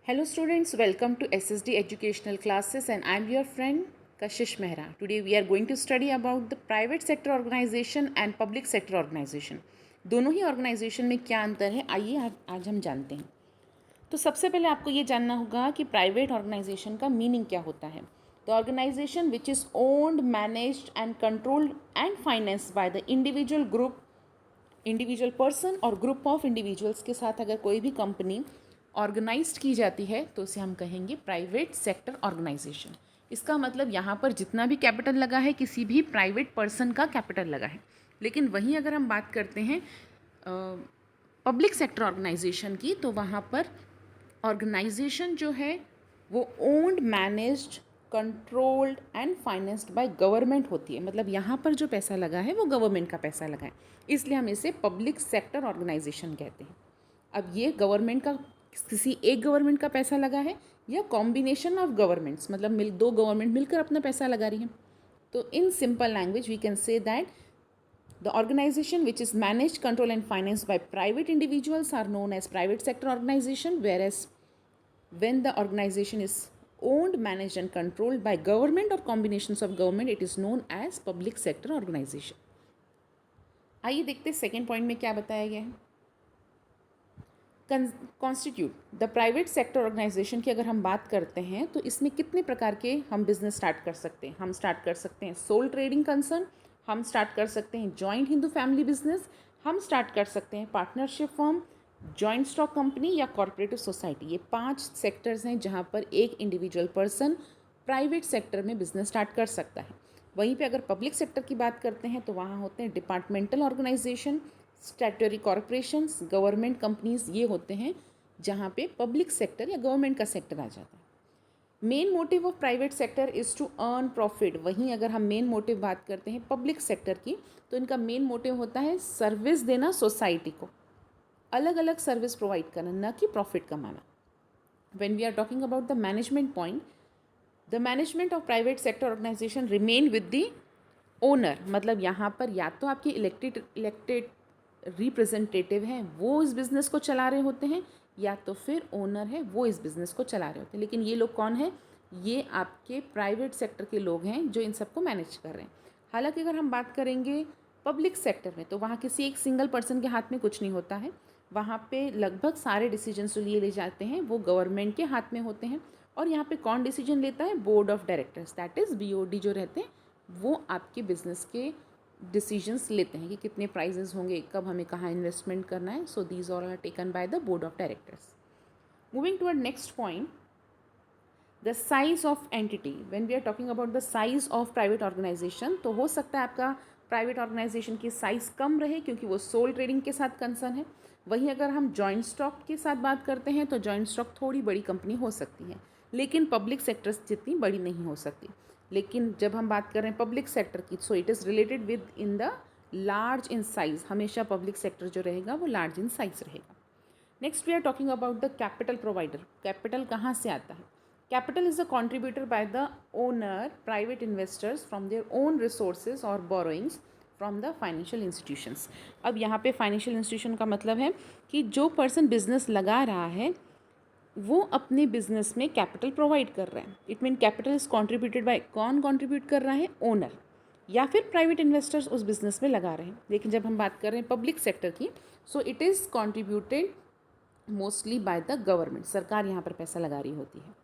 Hello students, welcome to SSD Educational Classes and I am your friend Kashish Mehra. Today we are going to study about the private sector organization and public sector organization. दोनों ही organisation में क्या अंतर है आइए आज हम जानते हैं। तो सबसे पहले आपको ये जानना होगा कि प्राइवेट ऑर्गेनाइजेशन का मीनिंग क्या होता है। The organization which is owned managed and controlled and financed by the individual person और ग्रुप ऑफ इंडिविजुअल्स के साथ अगर कोई भी कंपनी ऑर्गेनाइज्ड की जाती है तो उसे हम कहेंगे प्राइवेट सेक्टर ऑर्गेनाइजेशन। इसका मतलब यहाँ पर जितना भी कैपिटल लगा है किसी भी प्राइवेट पर्सन का कैपिटल लगा है। लेकिन वहीं अगर हम बात करते हैं पब्लिक सेक्टर ऑर्गेनाइजेशन की तो वहाँ पर ऑर्गेनाइजेशन जो है वो owned managed controlled and financed by government होती है। मतलब यहाँ पर जो पैसा लगा है वो गवर्नमेंट का पैसा लगा है, इसलिए हम इसे पब्लिक सेक्टर ऑर्गेनाइजेशन कहते हैं। अब ये गवर्नमेंट का किसी एक गवर्नमेंट का पैसा लगा है या कॉम्बिनेशन ऑफ गवर्नमेंट्स, मतलब दो गवर्नमेंट मिलकर अपना पैसा लगा रही हैं। तो in simple language we can say that the organization which is managed, controlled and financed by private individuals are known as private sector organization, whereas when the organization is owned, managed and controlled by government or combinations of government, it is known as public sector organization. आइए देखते हैं second point में क्या बताया गया है। Constitute the private sector organization की अगर हम बात करते हैं तो इसमें कितने प्रकार के हम बिजनेस स्टार्ट कर सकते हैं। हम स्टार्ट कर सकते हैं सोल ट्रेडिंग कंसर्न, हम स्टार्ट कर सकते हैं जॉइंट हिंदू फैमिली बिजनेस, हम स्टार्ट कर सकते हैं partnership firm, joint stock company या कॉरपोरेटिव सोसाइटी। ये 5 सेक्टर्स हैं जहाँ पर एक इंडिविजुअल पर्सन प्राइवेट सेक्टर में बिजनेस स्टार्ट कर सकता है। वहीं पे अगर पब्लिक सेक्टर की बात करते हैं तो वहाँ होते हैं departmental organization, statutory corporations, government companies. ये होते हैं जहाँ पे पब्लिक सेक्टर या गवर्नमेंट का सेक्टर आ जाता है। Main motive of private sector is to earn profit. वहीं अगर हम मेन मोटिव बात करते हैं पब्लिक सेक्टर की तो इनका मेन मोटिव होता है सर्विस देना सोसाइटी को, अलग अलग सर्विस प्रोवाइड करना, न कि प्रॉफिट कमाना। When we are talking about the management point, the management of private sector organization remain with the owner. मतलब यहाँ पर या तो आपके इलेक्टेड रिप्रेजेंटेटिव हैं वो इस बिज़नेस को चला रहे होते हैं या तो फिर ओनर है वो इस बिज़नेस को चला रहे होते हैं। लेकिन ये लोग कौन है? ये आपके प्राइवेट सेक्टर के लोग हैं जो इन सबको मैनेज कर रहे हैं। हालांकि अगर हम बात करेंगे पब्लिक सेक्टर में तो वहाँ किसी एक सिंगल पर्सन के हाथ में कुछ नहीं होता है। वहाँ पे लगभग सारे डिसीजंस जो लिए जाते हैं वो गवर्नमेंट के हाथ में होते हैं। और यहाँ पे कौन डिसीजन लेता है? Board of directors, that is BOD जो रहते हैं वो आपके बिजनेस के डिसीजंस लेते हैं कि कितने प्राइजेस होंगे, कब हमें कहाँ इन्वेस्टमेंट करना है। So these all are taken by the board of directors. Moving to next point, the size of entity. When we are talking about the size of private organization तो हो सकता है आपका प्राइवेट ऑर्गेनाइजेशन की size कम रहे क्योंकि वो सोल ट्रेडिंग के साथ कंसर्न है। वहीं अगर हम जॉइंट स्टॉक के साथ बात करते हैं तो जॉइंट स्टॉक थोड़ी बड़ी कंपनी हो सकती है लेकिन पब्लिक सेक्टर्स जितनी बड़ी नहीं हो सकती। लेकिन जब हम बात कर रहे हैं पब्लिक सेक्टर की so it is related with in the large in size. हमेशा पब्लिक सेक्टर जो रहेगा वो लार्ज इन साइज रहेगा। Next we are talking about the capital provider. Capital कहाँ से आता है? Capital is a contributor by the owner, private investors from their own resources और borrowings from the financial institutions. अब यहाँ पे फाइनेंशियल इंस्टीट्यूशन का मतलब है कि जो पर्सन बिजनेस लगा रहा है वो अपने बिजनेस में कैपिटल प्रोवाइड कर रहा है। It mean capital is contributed bye, कौन कॉन्ट्रीब्यूट कर रहा है? ओनर या फिर प्राइवेट इन्वेस्टर्स उस बिजनेस में लगा रहे हैं। लेकिन जब हम बात कर रहे हैं पब्लिक सेक्टर की so it is contributed mostly by the government. सरकार यहाँ पर पैसा लगा रही होती है।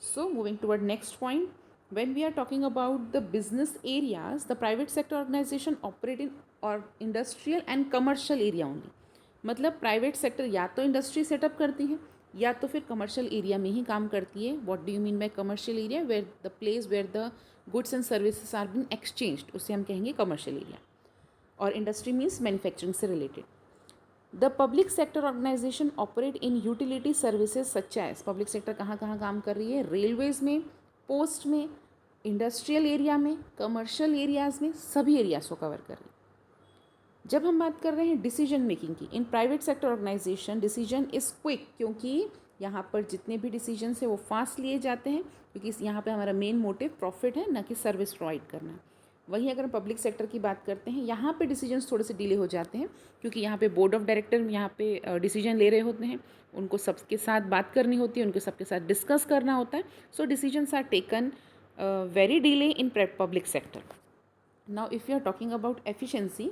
So moving toward next point, when we are talking about the business areas, the private sector organization operate in or industrial and commercial area only। मतलब private sector या तो इंडस्ट्री सेटअप करती है या तो फिर कमर्शियल एरिया में ही काम करती है। What do you mean by commercial area? Where the place where the goods and services are been exchanged, उसे हम कहेंगे कमर्शियल एरिया। और इंडस्ट्री मीन्स मैन्युफैक्चरिंग से related. The public sector organization operate in utility services such as. Public sector कहाँ कहाँ काम कर रही है? रेलवेज में, पोस्ट में, इंडस्ट्रियल एरिया में, कमर्शियल एरियाज़ में, सभी एरियाज़ को कवर कर रही है। जब हम बात कर रहे हैं डिसीजन मेकिंग की, in private sector organization decision is quick, क्योंकि यहाँ पर जितने भी डिसीजन है वो फास्ट लिए जाते हैं क्योंकि यहाँ पे हमारा मेन मोटिव प्रॉफिट है, न कि सर्विस प्रोवाइड करना। वहीं अगर हम पब्लिक सेक्टर की बात करते हैं, यहाँ पे डिसीजंस थोड़े से डिले हो जाते हैं, क्योंकि यहाँ पे बोर्ड ऑफ डायरेक्टर यहाँ पे डिसीजन ले रहे होते हैं, उनको सबके साथ बात करनी होती है, उनको सबके साथ डिस्कस करना होता है. So decisions are taken very delay in public sector. Now if you are talking about efficiency,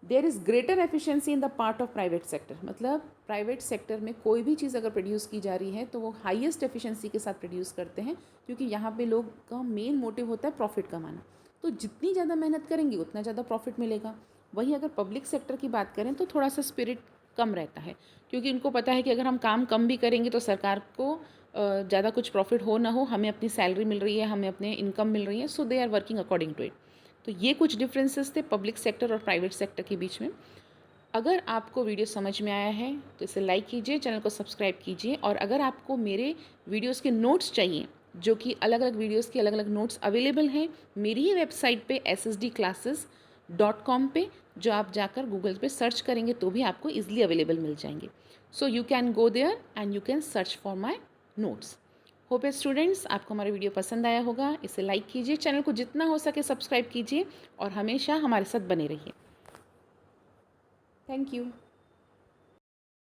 there is greater efficiency in the part of private sector. मतलब प्राइवेट सेक्टर में कोई भी चीज़ अगर प्रोड्यूस की जा रही है तो वो हाईएस्ट एफिशिएंसी के साथ प्रोड्यूस करते हैं, क्योंकि यहाँ पे लोग का मेन मोटिव होता है प्रॉफिट कमाना. तो जितनी ज़्यादा मेहनत करेंगे उतना ज़्यादा प्रॉफिट मिलेगा. वहीं अगर पब्लिक सेक्टर की बात करें तो थोड़ा सा स्पिरिट कम रहता है, क्योंकि उनको पता है कि अगर हम काम कम भी करेंगे तो सरकार को ज़्यादा कुछ प्रॉफिट हो ना हो, हमें अपनी सैलरी मिल रही है, हमें अपने इनकम मिल रही है. So they are working according to it. तो ये कुछ डिफरेंसेस थे पब्लिक सेक्टर और प्राइवेट सेक्टर के बीच में. अगर आपको वीडियो समझ में आया है तो इसे लाइक कीजिए, चैनल को सब्सक्राइब कीजिए. और अगर आपको मेरे वीडियोस के नोट्स चाहिए, जो कि अलग अलग वीडियोस के अलग अलग नोट्स अवेलेबल हैं मेरी ही वेबसाइट पे ssdclasses.com पे, जो आप जाकर गूगल पे सर्च करेंगे तो भी आपको ईजिली अवेलेबल मिल जाएंगे. So you can go there and you can search for my notes. Hope students आपको हमारा वीडियो पसंद आया होगा. इसे लाइक कीजिए, चैनल को जितना हो सके सब्सक्राइब कीजिए और हमेशा हमारे साथ बने रहिए. Thank you.